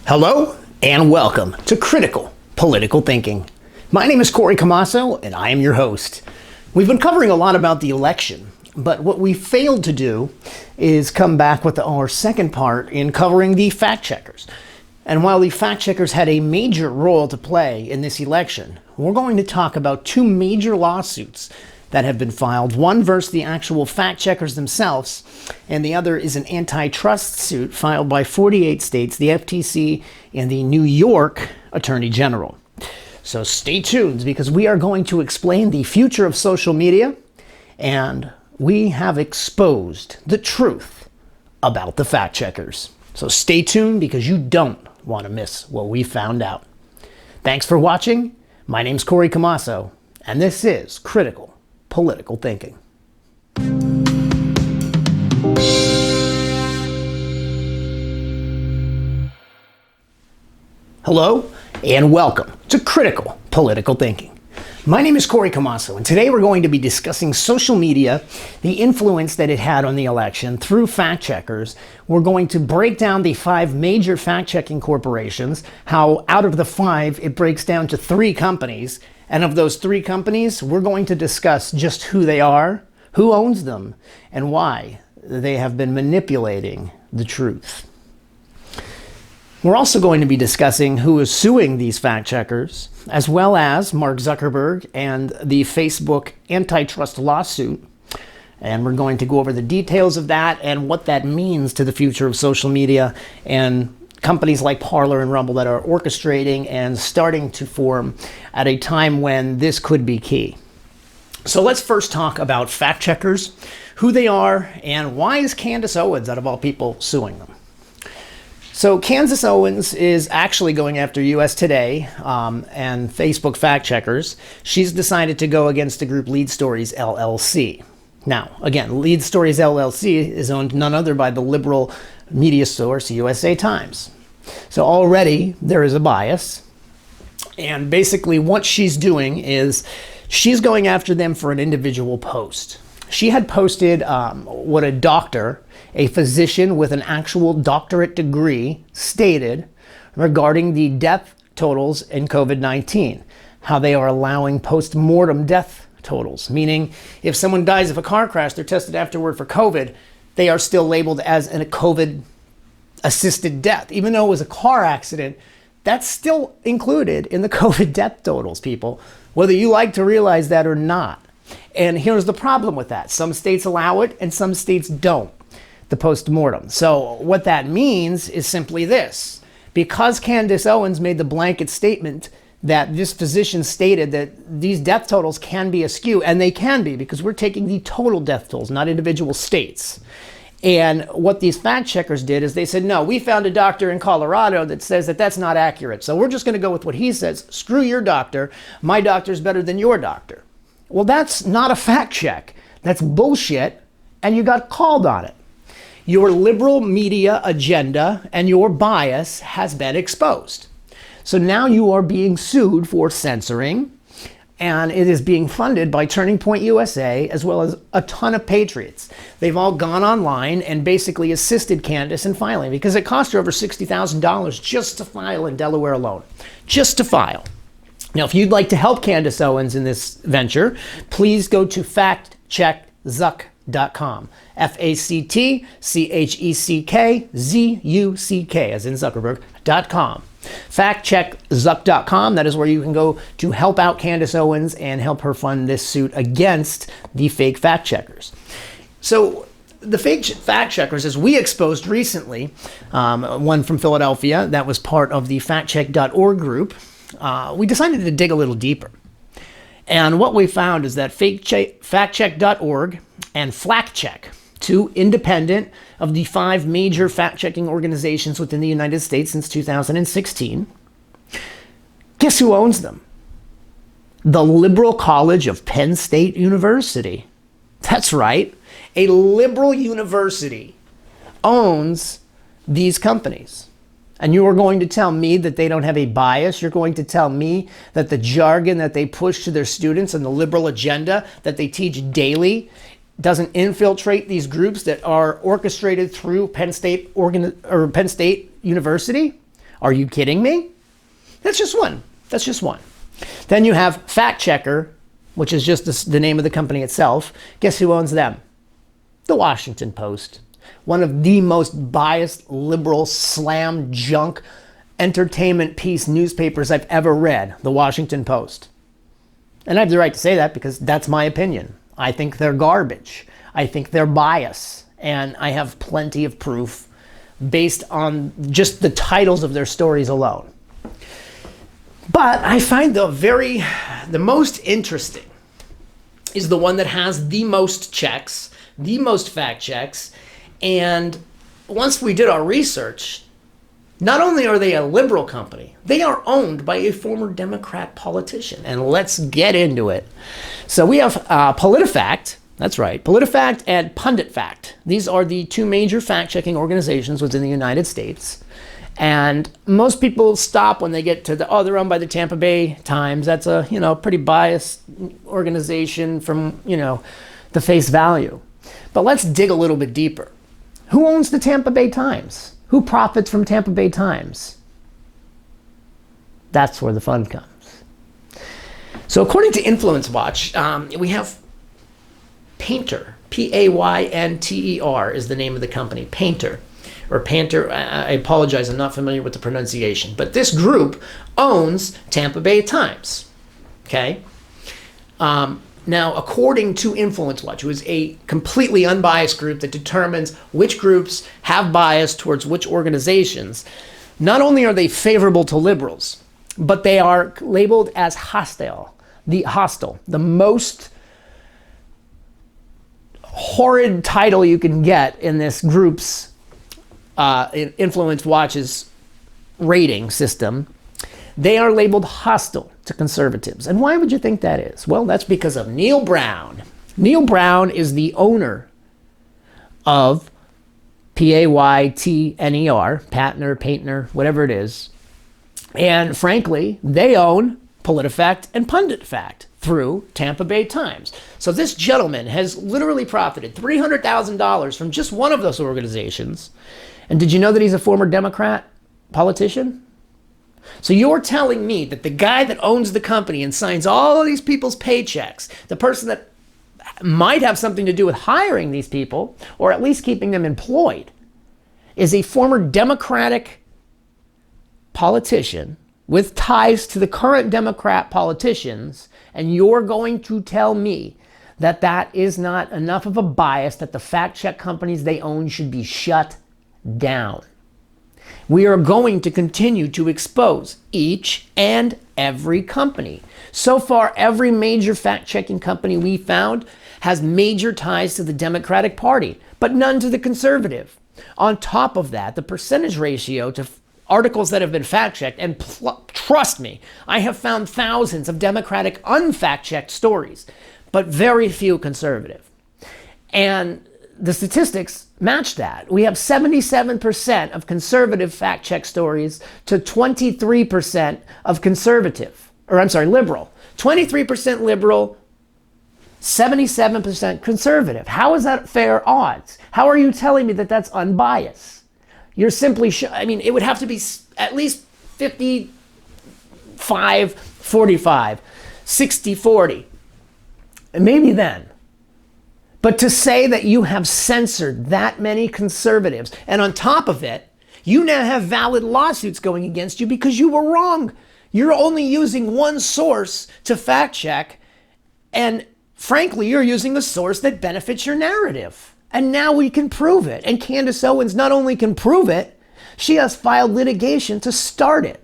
Hello and welcome to Critical Political Thinking. My name is Corey Camasso and I am your host. We've been covering a lot about the election, but what we failed to do is come back with our second part in covering the fact checkers. And while the fact checkers had a major role to play in this election, we're going to talk about two major lawsuits that have been filed, one versus the actual fact checkers themselves, and the other is an antitrust suit filed by 48 states, the FTC, and the New York Attorney General. So stay tuned, because we are going to explain the future of social media, and we have exposed the truth about the fact checkers. So stay tuned, because you don't want to miss what we found out. Thanks for watching. My name's Corey Camasso, and this is Critical Political Thinking. Hello and welcome to Critical Political Thinking. My name is Corey Camasso, and today we're going to be discussing social media, the influence that it had on the election through fact checkers. We're going to break down the 5 major fact-checking corporations, how out of the 5 it breaks down to 3 companies, and of those 3 companies, we're going to discuss just who they are, who owns them, and why they have been manipulating the truth. We're also going to be discussing who is suing these fact checkers, as well as Mark Zuckerberg and the Facebook antitrust lawsuit. And we're going to go over the details of that and what that means to the future of social media and companies like Parler and Rumble that are orchestrating and starting to form at a time when this could be key. So let's first talk about fact checkers, who they are, and why is Candace Owens, out of all people, suing them. So Candace Owens is actually going after US Today and Facebook fact checkers. She's decided to go against the group Lead Stories LLC. Now, again, Lead Stories LLC is owned none other by the liberal media source USA Times. So already there is a bias. And basically what she's doing is she's going after them for an individual post. She had posted what a doctor, a physician with an actual doctorate degree, stated regarding the death totals in COVID-19, how they are allowing post-mortem death totals, meaning if someone dies of a car crash, they're tested afterward for COVID, they are still labeled as a COVID-assisted death. Even though it was a car accident, that's still included in the COVID death totals, people, whether you like to realize that or not. And here's the problem with that. Some states allow it and some states don't, the post-mortem. So what that means is simply this. Because Candace Owens made the blanket statement that this physician stated that these death totals can be askew, and they can be because we're taking the total death totals, not individual states. And what these fact checkers did is they said, no, we found a doctor in Colorado that says that that's not accurate. So we're just going to go with what he says. Screw your doctor. My doctor's better than your doctor. Well, that's not a fact check. That's bullshit, and you got called on it. Your liberal media agenda and your bias has been exposed. So now you are being sued for censoring, and it is being funded by Turning Point USA as well as a ton of patriots. They've all gone online and basically assisted Candace in filing because it cost her over $60,000 just to file in Delaware alone. Just to file. Now, if you'd like to help Candace Owens in this venture, please go to factcheckzuck.com. FACTCHECKZUCK, as in Zuckerberg.com. Factcheckzuck.com. That is where you can go to help out Candace Owens and help her fund this suit against the fake fact checkers. So the fake fact checkers, as we exposed recently, one from Philadelphia that was part of the factcheck.org group, we decided to dig a little deeper. And what we found is that factcheck.org and FlackCheck, 2 independent of the 5 major fact-checking organizations within the United States since 2016, guess who owns them? The Liberal College of Penn State University. That's right. A liberal university owns these companies. And you are going to tell me that they don't have a bias? You're going to tell me that the jargon that they push to their students and the liberal agenda that they teach daily doesn't infiltrate these groups that are orchestrated through Penn State University? Are you kidding me? That's just one. That's just one. Then you have Fact Checker, which is just the name of the company itself. Guess who owns them? The Washington Post. One of the most biased, liberal, slam junk, entertainment piece newspapers I've ever read, the Washington Post. And I have the right to say that because that's my opinion. I think they're garbage. I think they're biased. And I have plenty of proof based on just the titles of their stories alone. But I find the most interesting is the one that has the most checks, the most fact checks. And once we did our research, not only are they a liberal company, they are owned by a former Democrat politician. And let's get into it. So we have PolitiFact. That's right. PolitiFact and PunditFact. These are the two major fact-checking organizations within the United States. And most people stop when they get to they're owned by the Tampa Bay Times. That's a, pretty biased organization from, the face value. But let's dig a little bit deeper. Who owns the Tampa Bay Times? Who profits from Tampa Bay Times? That's where the fun comes. So according to Influence Watch, we have Painter. P-A-Y-N-T-E-R is the name of the company. Painter. Or Panter. I apologize, I'm not familiar with the pronunciation. But this group owns Tampa Bay Times. Okay? Now, according to Influence Watch, who is a completely unbiased group that determines which groups have bias towards which organizations, not only are they favorable to liberals, but they are labeled as hostile. The most horrid title you can get in this group's Influence Watch's rating system. They are labeled hostile to conservatives. And why would you think that is? Well, that's because of Neil Brown. Neil Brown is the owner of P-A-Y-T-N-E-R, Painter, whatever it is. And frankly, they own PolitiFact and PunditFact through Tampa Bay Times. So this gentleman has literally profited $300,000 from just one of those organizations. And did you know that he's a former Democrat politician? So you're telling me that the guy that owns the company and signs all of these people's paychecks, the person that might have something to do with hiring these people, or at least keeping them employed, is a former Democratic politician with ties to the current Democrat politicians, and you're going to tell me that that is not enough of a bias that the fact check companies they own should be shut down. We are going to continue to expose each and every company. So far, every major fact-checking company we found has major ties to the Democratic Party, but none to the conservative. On top of that, the percentage ratio to articles that have been fact-checked, and trust me, I have found thousands of Democratic unfact-checked stories, but very few conservative. And the statistics match that. We have 77% of conservative fact-check stories to 23% of liberal. 23% liberal, 77% conservative. How is that fair odds? How are you telling me that that's unbiased? You're simply, it would have to be at least 55-45, 60-40, and maybe then. But to say that you have censored that many conservatives, and on top of it, you now have valid lawsuits going against you because you were wrong. You're only using one source to fact check, and frankly, you're using the source that benefits your narrative. And now we can prove it. And Candace Owens not only can prove it, she has filed litigation to start it.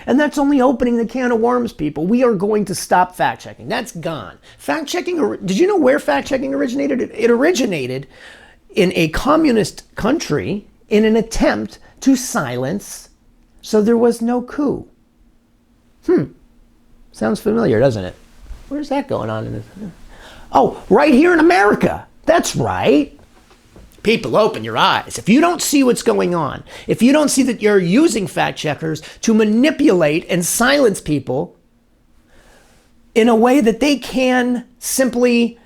And that's only opening the can of worms, people. We are going to stop fact-checking. That's gone. Fact-checking, did you know where fact-checking originated? It originated in a communist country in an attempt to silence, so there was no coup. Sounds familiar, doesn't it? Where's that going on? Oh, right here in America. That's right. People, open your eyes. If you don't see what's going on, if you don't see that you're using fact checkers to manipulate and silence people in a way that they can simply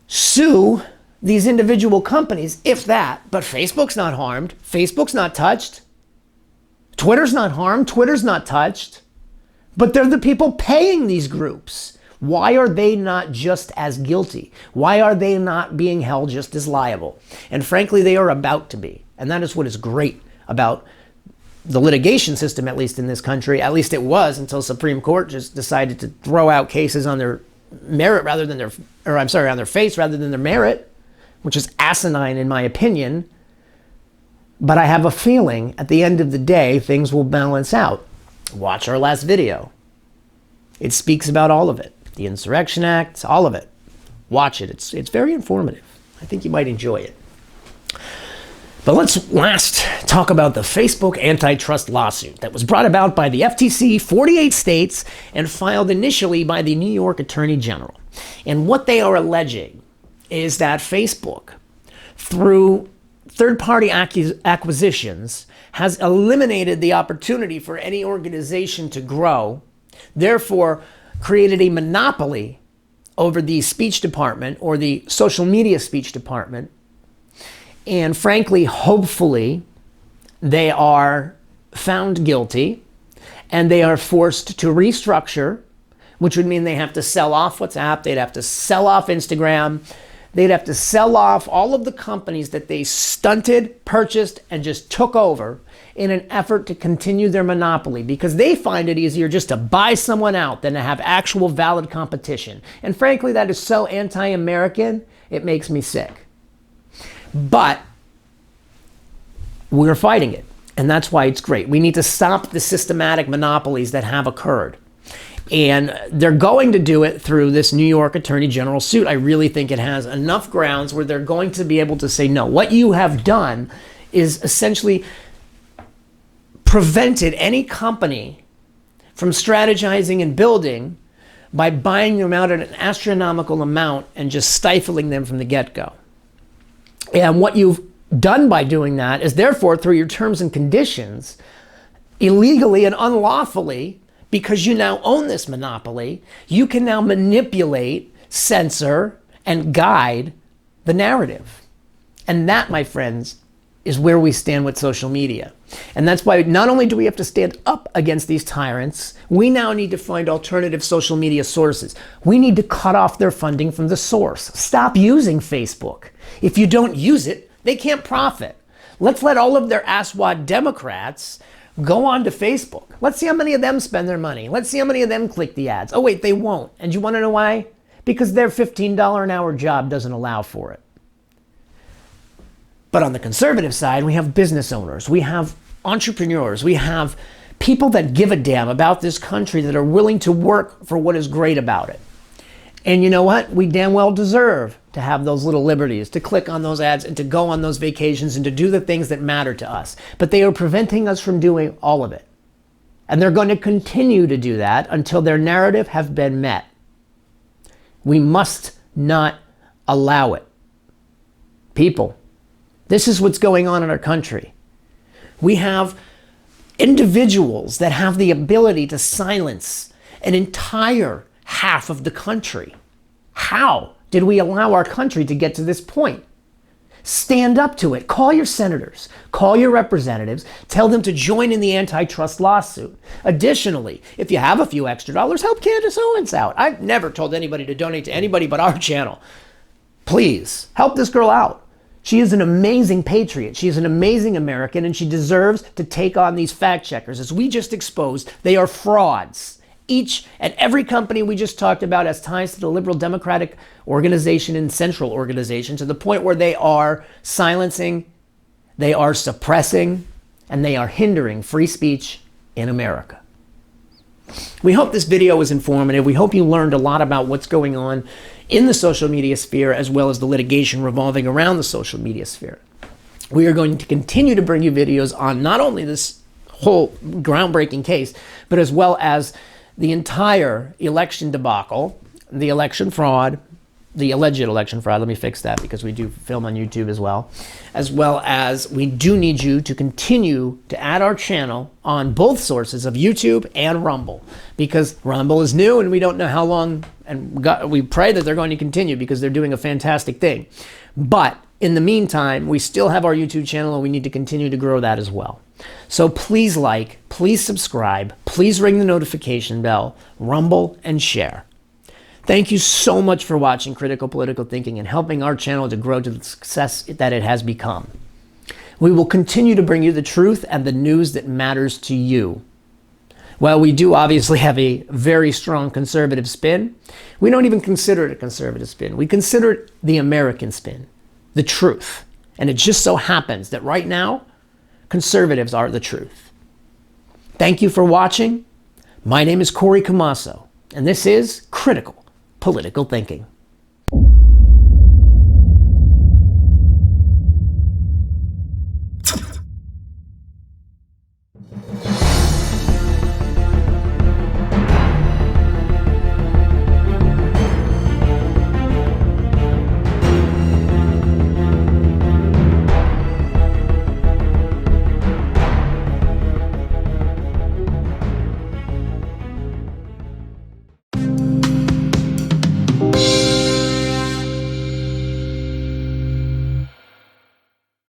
sue these individual companies, if that. But Facebook's not harmed. Facebook's not touched. Twitter's not harmed. Twitter's not touched. But they're the people paying these groups. Why are they not just as guilty? Why are they not being held just as liable? And frankly, they are about to be. And that is what is great about the litigation system, at least in this country. At least it was until Supreme Court just decided to throw out cases on their merit rather than their, or I'm sorry, on their face rather than their merit, which is asinine in my opinion. But I have a feeling at the end of the day, things will balance out. Watch our last video. It speaks about all of it. The Insurrection Act, all of it. Watch it. It's very informative. I think you might enjoy it. But let's last talk about the Facebook antitrust lawsuit that was brought about by the FTC, 48 states, and filed initially by the New York Attorney General. And what they are alleging is that Facebook, through third-party acquisitions, has eliminated the opportunity for any organization to grow, therefore created a monopoly over the speech department or the social media speech department. And frankly, hopefully, they are found guilty and they are forced to restructure, which would mean they have to sell off WhatsApp, they'd have to sell off Instagram, they'd have to sell off all of the companies that they stunted, purchased, and just took over in an effort to continue their monopoly, because they find it easier just to buy someone out than to have actual valid competition. And frankly, that is so anti-American, it makes me sick. But we're fighting it, and that's why it's great. We need to stop the systematic monopolies that have occurred. And they're going to do it through this New York Attorney General suit. I really think it has enough grounds where they're going to be able to say, no, what you have done is essentially prevented any company from strategizing and building by buying them out at an astronomical amount and just stifling them from the get-go. And what you've done by doing that is therefore, through your terms and conditions, illegally and unlawfully, because you now own this monopoly, you can now manipulate, censor, and guide the narrative. And that, my friends, is where we stand with social media. And that's why not only do we have to stand up against these tyrants, we now need to find alternative social media sources. We need to cut off their funding from the source. Stop using Facebook. If you don't use it, they can't profit. Let's let all of their asswad Democrats go on to Facebook. Let's see how many of them spend their money. Let's see how many of them click the ads. Oh wait, they won't. And you want to know why? Because their $15 an hour job doesn't allow for it. But on the conservative side, we have business owners, we have entrepreneurs, we have people that give a damn about this country, that are willing to work for what is great about it. And you know what? We damn well deserve to have those little liberties, to click on those ads and to go on those vacations and to do the things that matter to us. But they are preventing us from doing all of it. And they're going to continue to do that until their narrative have been met. We must not allow it. People, this is what's going on in our country. We have individuals that have the ability to silence an entire half of the country. How did we allow our country to get to this point? Stand up to it. Call your senators, call your representatives, tell them to join in the antitrust lawsuit. Additionally, if you have a few extra dollars, help Candace Owens out. I've never told anybody to donate to anybody but our channel. Please help this girl out. She is an amazing patriot. She is an amazing American, and she deserves to take on these fact checkers. As we just exposed, they are frauds. Each and every company we just talked about has ties to the liberal democratic organization and central organization, to the point where they are silencing, they are suppressing, and they are hindering free speech in America. We hope this video was informative. We hope you learned a lot about what's going on in the social media sphere, as well as the litigation revolving around the social media sphere. We are going to continue to bring you videos on not only this whole groundbreaking case, but as well as the entire election debacle, the election fraud, the alleged election fraud. Let me fix that because we do film on YouTube as well as we do need you to continue to add our channel on both sources of YouTube and Rumble, because Rumble is new and we don't know how long, and we pray that they're going to continue because they're doing a fantastic thing. But in the meantime, we still have our YouTube channel and we need to continue to grow that as well. So please like, please subscribe, please ring the notification bell, Rumble, and share. Thank you so much for watching Critical Political Thinking and helping our channel to grow to the success that it has become. We will continue to bring you the truth and the news that matters to you. While we do obviously have a very strong conservative spin, we don't even consider it a conservative spin. We consider it the American spin, the truth. And it just so happens that right now, conservatives are the truth. Thank you for watching. My name is Corey Camasso, and this is Critical Political Thinking.